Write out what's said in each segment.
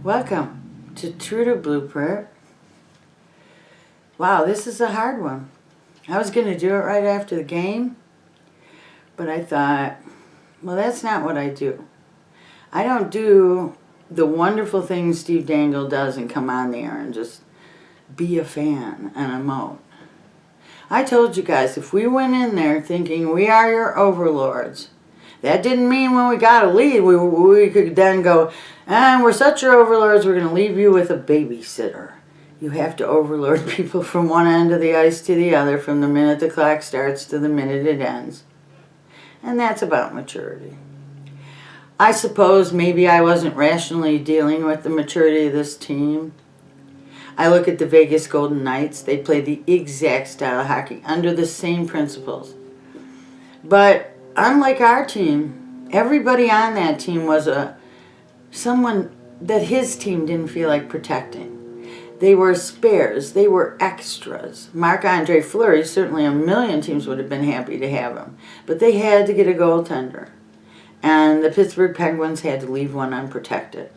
Welcome to True to Blueprint. Wow, this is a hard one. I was going to do it right after the game, but I thought, well, that's not what I do. I don't do the wonderful things Steve Dangle does and come on there and just be a fan and emote. I told you guys, if we went in there thinking we are your overlords, that didn't mean when we got a lead, we could then go, and we're such your overlords, we're going to leave you with a babysitter. You have to overlord people from one end of the ice to the other, from the minute the clock starts to the minute it ends. And that's about maturity. I suppose maybe I wasn't rationally dealing with the maturity of this team. I look at the Vegas Golden Knights. They play the exact style of hockey under the same principles. But unlike our team, everybody on that team was someone that his team didn't feel like protecting. They were spares. They were extras. Marc-Andre Fleury, certainly a million teams would have been happy to have him. But they had to get a goaltender. And the Pittsburgh Penguins had to leave one unprotected.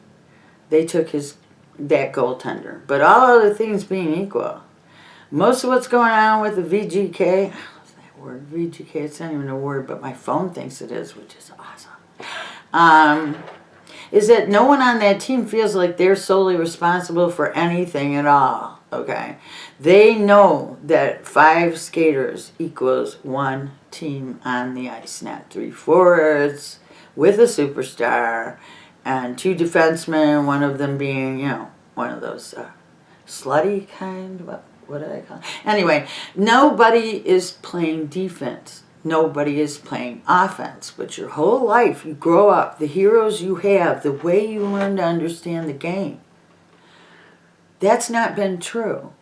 They took that goaltender. But all other things being equal, most of what's going on with the VGK, word VGK, it's not even a word, but my phone thinks it is, which is awesome, is that no one on that team feels like they're solely responsible for anything at all, okay? They know that 5 skaters equals 1 team on the ice, not 3 forwards with a superstar and 2 defensemen, one of them being, one of those slutty kind, what do I call it? Anyway, nobody is playing defense. Nobody is playing offense. But your whole life, you grow up, the heroes you have, the way you learn to understand the game, that's not been true.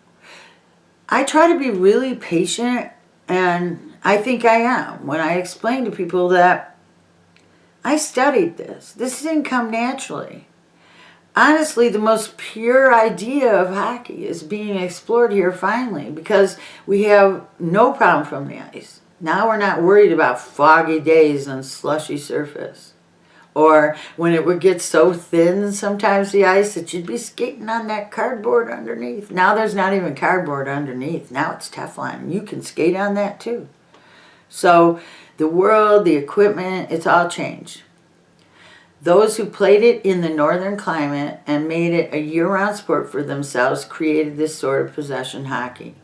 I try to be really patient, and I think I am, when I explain to people that I studied this. This didn't come naturally. Honestly, the most pure idea of hockey is being explored here finally, because we have no problem from the ice. Now we're not worried about foggy days on slushy surface, or when it would get so thin sometimes the ice that you'd be skating on that cardboard underneath. Now there's not even cardboard underneath. Now it's Teflon. You can skate on that too. So the world, the equipment, it's all changed. Those who played it in the northern climate and made it a year-round sport for themselves created this sort of possession hockey.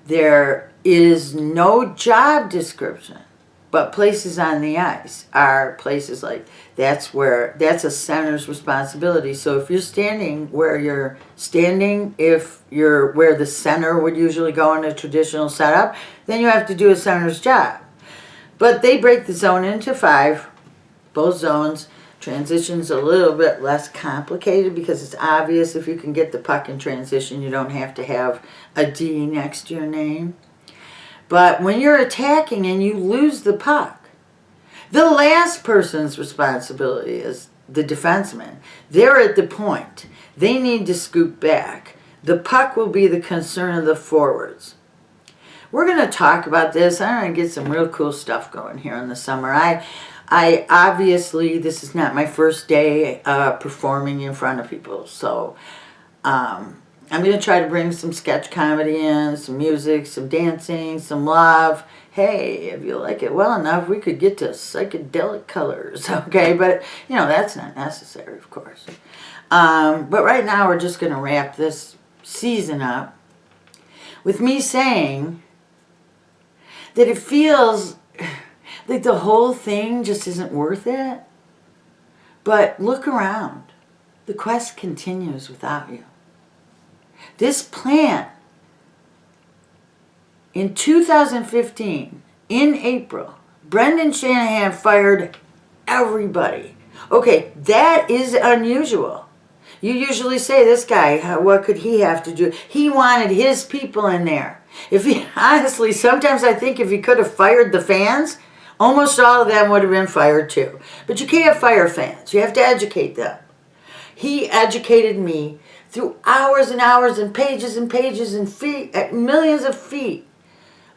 There is no job description, but places on the ice are places like, that's a center's responsibility. So if you're standing where you're standing, if you're where the center would usually go in a traditional setup, then you have to do a center's job. But they break the zone into 5, both zones. Transition's a little bit less complicated because it's obvious if you can get the puck in transition, you don't have to have a D next to your name. But when you're attacking and you lose the puck, the last person's responsibility is the defenseman. They're at the point. They need to scoop back. The puck will be the concern of the forwards. We're going to talk about this. I'm going to get some real cool stuff going here in the summer. I obviously, this is not my first day performing in front of people, so I'm going to try to bring some sketch comedy in, some music, some dancing, some love. Hey, if you like it well enough, we could get to psychedelic colors, okay? But, that's not necessary, of course. But right now, we're just going to wrap this season up with me saying that it feels like the whole thing just isn't worth it. But look around. The quest continues without you. This plant, in 2015, in April, Brendan Shanahan fired everybody. Okay, that is unusual. You usually say, this guy, what could he have to do? He wanted his people in there. Honestly, sometimes I think if he could have fired the fans, almost all of them would have been fired too. But you can't fire fans. You have to educate them. He educated me through hours and hours and pages and millions of feet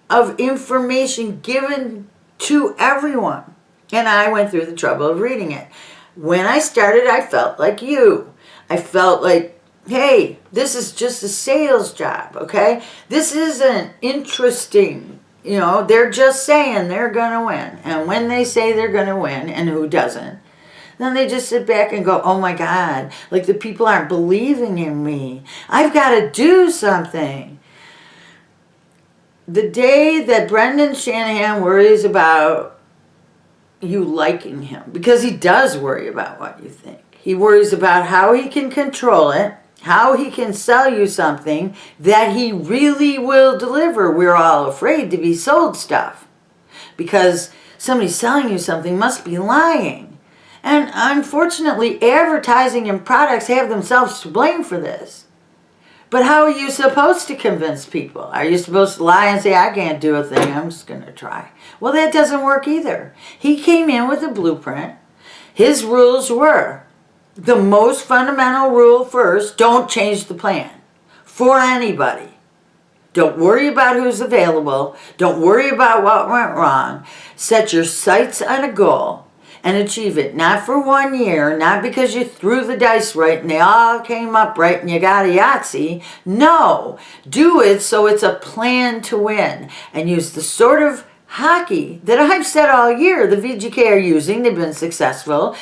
of information given to everyone. And I went through the trouble of reading it. When I started, I felt like you. I felt like, hey, this is just a sales job, okay? This isn't interesting. You know, they're just saying they're going to win. And when they say they're going to win, and who doesn't, then they just sit back and go, oh my God, like the people aren't believing in me. I've got to do something. The day that Brendan Shanahan worries about you liking him, because he does worry about what you think. He worries about how he can control it, how he can sell you something that he really will deliver. We're all afraid to be sold stuff because somebody selling you something must be lying. And unfortunately, advertising and products have themselves to blame for this. But how are you supposed to convince people? Are you supposed to lie and say, I can't do a thing, I'm just going to try? Well, that doesn't work either. He came in with a blueprint. His rules were, the most fundamental rule first, don't change the plan for anybody. Don't worry about who's available. Don't worry about what went wrong. Set your sights on a goal and achieve it. Not for 1 year, not because you threw the dice right and they all came up right and you got a Yahtzee. No, do it so it's a plan to win. And use the sort of hockey that I've said all year the VGK are using. They've been successful.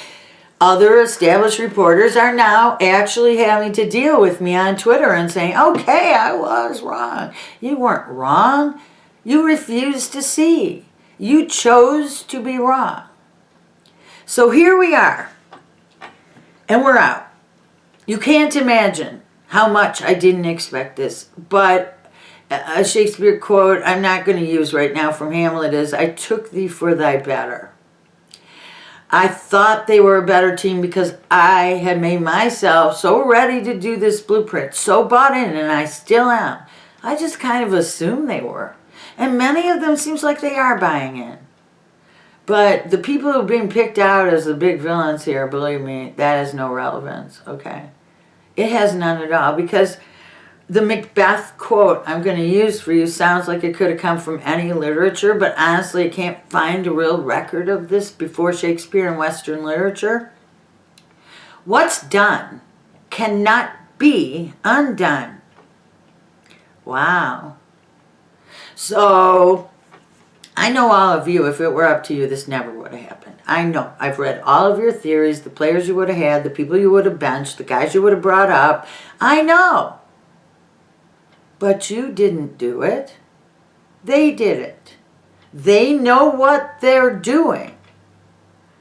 Other established reporters are now actually having to deal with me on Twitter and saying, okay, I was wrong. You weren't wrong. You refused to see. You chose to be wrong. So here we are, and we're out. You can't imagine how much I didn't expect this, but a Shakespeare quote I'm not going to use right now from Hamlet is, I took thee for thy better. I thought they were a better team because I had made myself so ready to do this blueprint, so bought in, and I still am. I just kind of assumed they were. And many of them seems like they are buying in. But the people who are being picked out as the big villains here, believe me, that has no relevance, okay? It has none at all, because the Macbeth quote I'm going to use for you sounds like it could have come from any literature, but honestly, I can't find a real record of this before Shakespeare in Western literature. What's done cannot be undone. Wow. So I know all of you, if it were up to you, this never would have happened. I know. I've read all of your theories, the players you would have had, the people you would have benched, the guys you would have brought up. I know. But you didn't do it. They did it. They know what they're doing.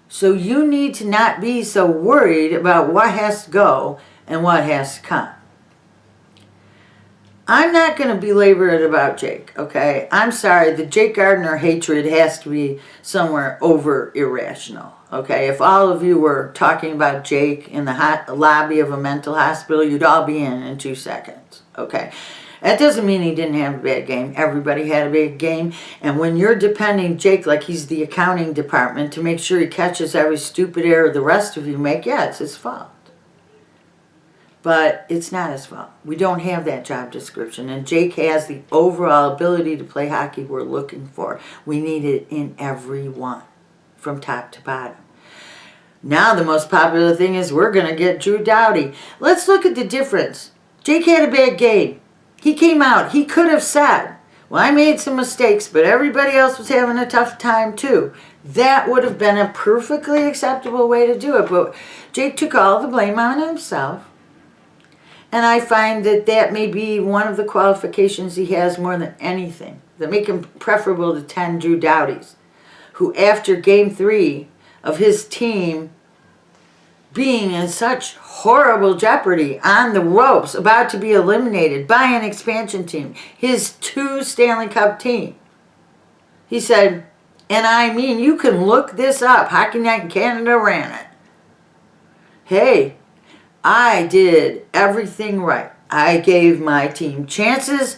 So you need to not be so worried about what has to go and what has to come. I'm not going to belabor it about Jake, okay? I'm sorry, the Jake Gardner hatred has to be somewhere over irrational, okay? If all of you were talking about Jake in the lobby of a mental hospital, you'd all be in 2 seconds, okay? That doesn't mean he didn't have a bad game. Everybody had a bad game. And when you're depending Jake like he's the accounting department to make sure he catches every stupid error the rest of you make, yeah, it's his fault. But it's not his fault. We don't have that job description. And Jake has the overall ability to play hockey we're looking for. We need it in everyone, from top to bottom. Now the most popular thing is we're going to get Drew Doughty. Let's look at the difference. Jake had a bad game. He came out. He could have said, well, I made some mistakes, but everybody else was having a tough time too. That would have been a perfectly acceptable way to do it. But Jake took all the blame on himself. And I find that that may be one of the qualifications he has more than anything that make him preferable to 10 Drew Doughtys, who after Game 3 of his team being in such horrible jeopardy, on the ropes, about to be eliminated by an expansion team, his 2 Stanley Cup team, he said, and I mean, you can look this up, Hockey Night in Canada ran it. Hey, I did everything right. I gave my team chances.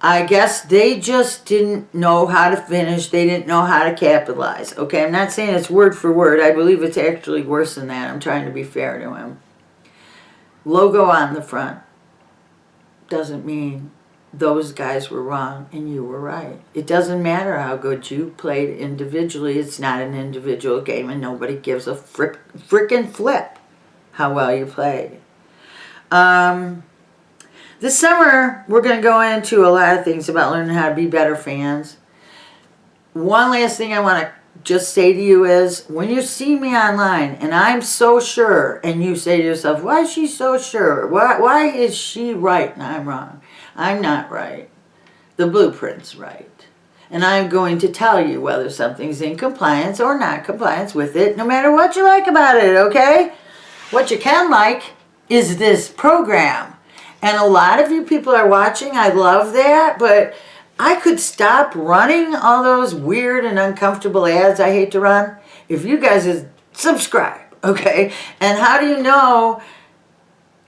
I guess they just didn't know how to finish. They didn't know how to capitalize. Okay, I'm not saying it's word for word. I believe it's actually worse than that. I'm trying to be fair to him. Logo on the front doesn't mean those guys were wrong and you were right. It doesn't matter how good you played individually. It's not an individual game and nobody gives a frickin' flip how well you played. This summer, we're going to go into a lot of things about learning how to be better fans. One last thing I want to just say to you is, when you see me online and I'm so sure, and you say to yourself, why is she so sure? Why is she right and I'm wrong? I'm not right. The blueprint's right. And I'm going to tell you whether something's in compliance or not compliance with it, no matter what you like about it, okay? What you can like is this program. And a lot of you people are watching. I love that, but I could stop running all those weird and uncomfortable ads I hate to run if you guys would subscribe, okay? And how do you know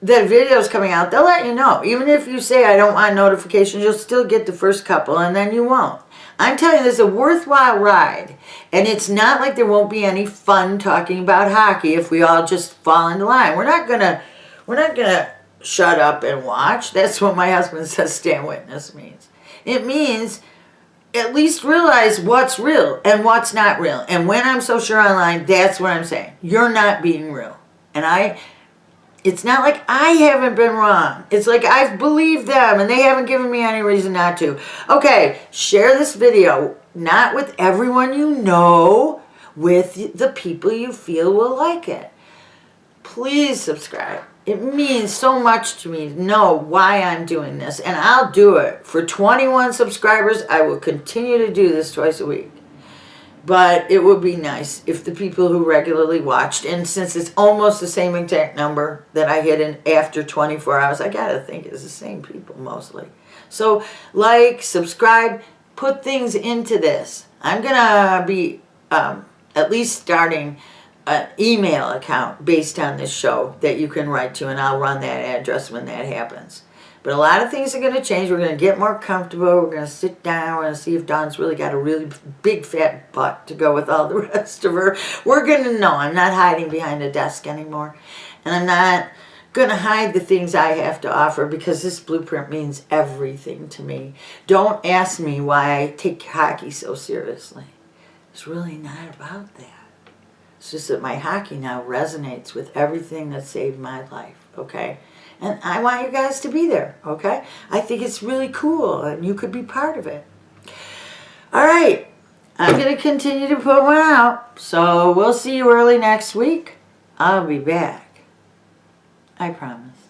that video's coming out? They'll let you know. Even if you say, I don't want notifications, you'll still get the first couple, and then you won't. I'm telling you, this is a worthwhile ride. And it's not like there won't be any fun talking about hockey if we all just fall into line. We're not gonna shut up and watch. That's what my husband says stand witness means. It means at least realize what's real and what's not real. And when I'm so sure online, that's what I'm saying. You're not being real. And it's not like I haven't been wrong. It's like I've believed them and they haven't given me any reason not to. Okay, share this video, not with everyone you know, with the people you feel will like it. Please subscribe. It means so much to me to know why I'm doing this, and I'll do it. For 21 subscribers, I will continue to do this twice a week. But it would be nice if the people who regularly watched, and since it's almost the same exact number that I hit in after 24 hours, I gotta think it's the same people mostly. So like, subscribe, put things into this. I'm gonna be at least starting an email account based on this show that you can write to, and I'll run that address when that happens. But a lot of things are going to change. We're going to get more comfortable. We're going to sit down. We're going to see if Dawn's really got a really big fat butt to go with all the rest of her. We're going to know. I'm not hiding behind a desk anymore. And I'm not going to hide the things I have to offer, because this blueprint means everything to me. Don't ask me why I take hockey so seriously. It's really not about that. It's just that my hockey now resonates with everything that saved my life, okay? And I want you guys to be there, okay? I think it's really cool, and you could be part of it. All right, I'm going to continue to put one out, so we'll see you early next week. I'll be back. I promise.